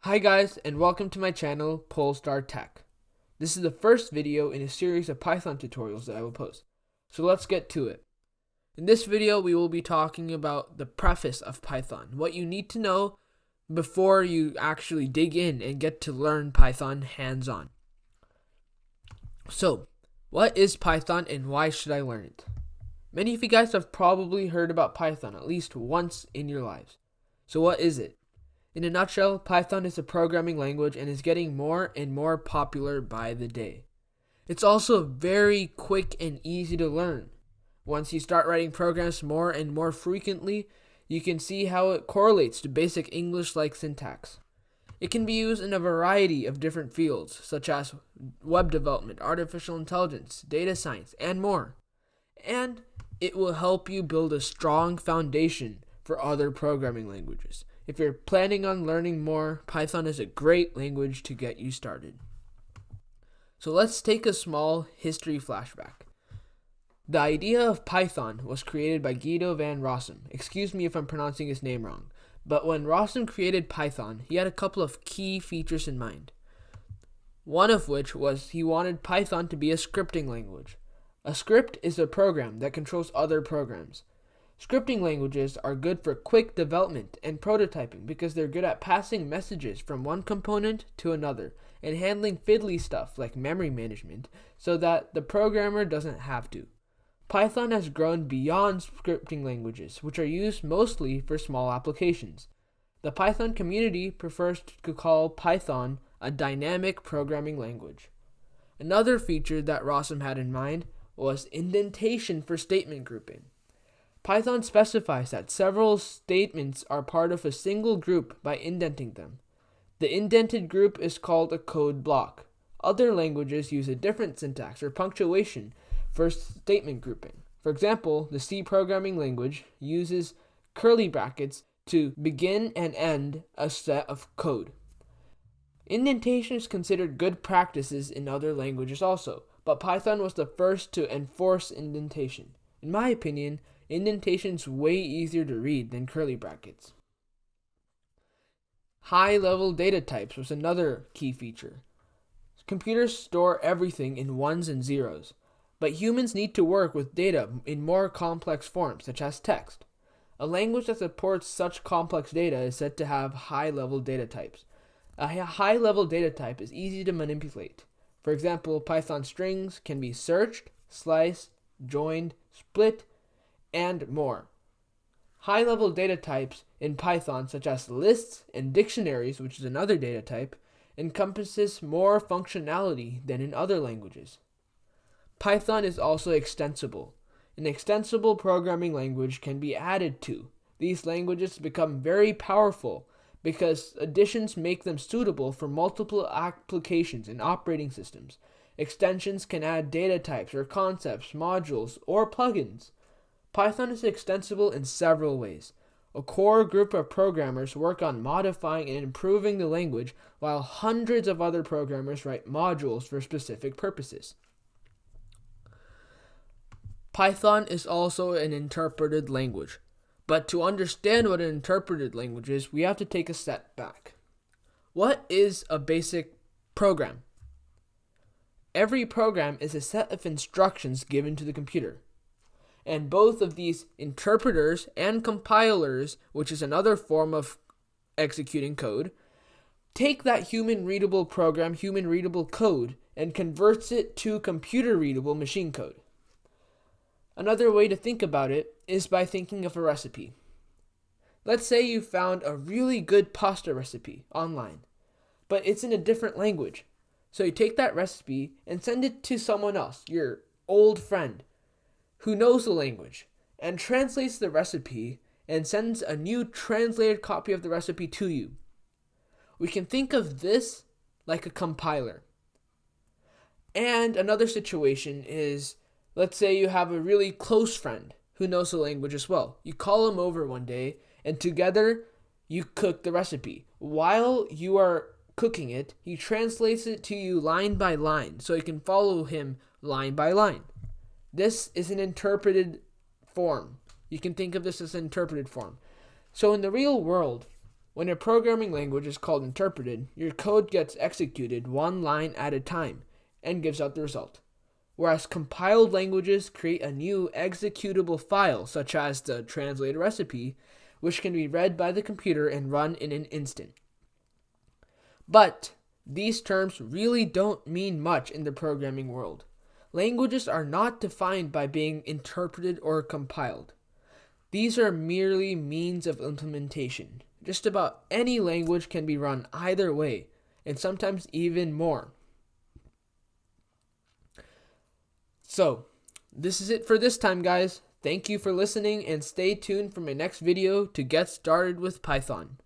Hi guys, and welcome to my channel, Polestar Tech. This is the first video in a series of Python tutorials that I will post. So let's get to it. In this video, we will be talking about the preface of Python, what you need to know before you actually dig in and get to learn Python hands-on. So, what is Python and why should I learn it? Many of you guys have probably heard about Python at least once in your lives. So what is it? In a nutshell, Python is a programming language and is getting more and more popular by the day. It's also very quick and easy to learn. Once you start writing programs more and more frequently, you can see how it correlates to basic English-like syntax. It can be used in a variety of different fields, such as web development, artificial intelligence, data science, and more. And it will help you build a strong foundation for other programming languages. If you're planning on learning more, Python is a great language to get you started. So let's take a small history flashback. The idea of Python was created by Guido van Rossum. Excuse me if I'm pronouncing his name wrong. But when Rossum created Python, he had a couple of key features in mind. One of which was he wanted Python to be a scripting language. A script is a program that controls other programs. Scripting languages are good for quick development and prototyping because they're good at passing messages from one component to another and handling fiddly stuff like memory management so that the programmer doesn't have to. Python has grown beyond scripting languages, which are used mostly for small applications. The Python community prefers to call Python a dynamic programming language. Another feature that Rossum had in mind was indentation for statement grouping. Python specifies that several statements are part of a single group by indenting them. The indented group is called a code block. Other languages use a different syntax or punctuation for statement grouping. For example, the C programming language uses curly brackets to begin and end a set of code. Indentation is considered good practices in other languages also, but Python was the first to enforce indentation. In my opinion, indentation is way easier to read than curly brackets. High-level data types was another key feature. Computers store everything in ones and zeros, but humans need to work with data in more complex forms, such as text. A language that supports such complex data is said to have high-level data types. A high-level data type is easy to manipulate. For example, Python strings can be searched, sliced, joined, split, and more. High-level data types in Python, such as lists and dictionaries, which is another data type, encompasses more functionality than in other languages. Python is also extensible. An extensible programming language can be added to. These languages become very powerful because additions make them suitable for multiple applications and operating systems. Extensions can add data types or concepts, modules, or plugins. Python is extensible in several ways. A core group of programmers work on modifying and improving the language, while hundreds of other programmers write modules for specific purposes. Python is also an interpreted language. But to understand what an interpreted language is, we have to take a step back. What is a basic program? Every program is a set of instructions given to the computer. And both of these interpreters and compilers, which is another form of executing code, take that human-readable program, human-readable code, and converts it to computer-readable machine code. Another way to think about it is by thinking of a recipe. Let's say you found a really good pasta recipe online, but it's in a different language. So you take that recipe and send it to someone else, your old friend, who knows the language, and translates the recipe and sends a new translated copy of the recipe to you. We can think of this like a compiler. And another situation is, let's say you have a really close friend who knows the language as well. You call him over one day, and together you cook the recipe. While you are cooking it, he translates it to you line by line, so you can follow him line by line. This is an interpreted form. You can think of this as an interpreted form. So in the real world, When a programming language is called interpreted, your code gets executed one line at a time and gives out the result. Whereas compiled languages create a new executable file, such as the translated recipe, which can be read by the computer and run in an instant. But these terms really don't mean much in the programming world. Languages are not defined by being interpreted or compiled. These are merely means of implementation. Just about any language can be run either way, and sometimes even more. So, this is it for this time, guys. Thank you for listening, and stay tuned for my next video to get started with Python.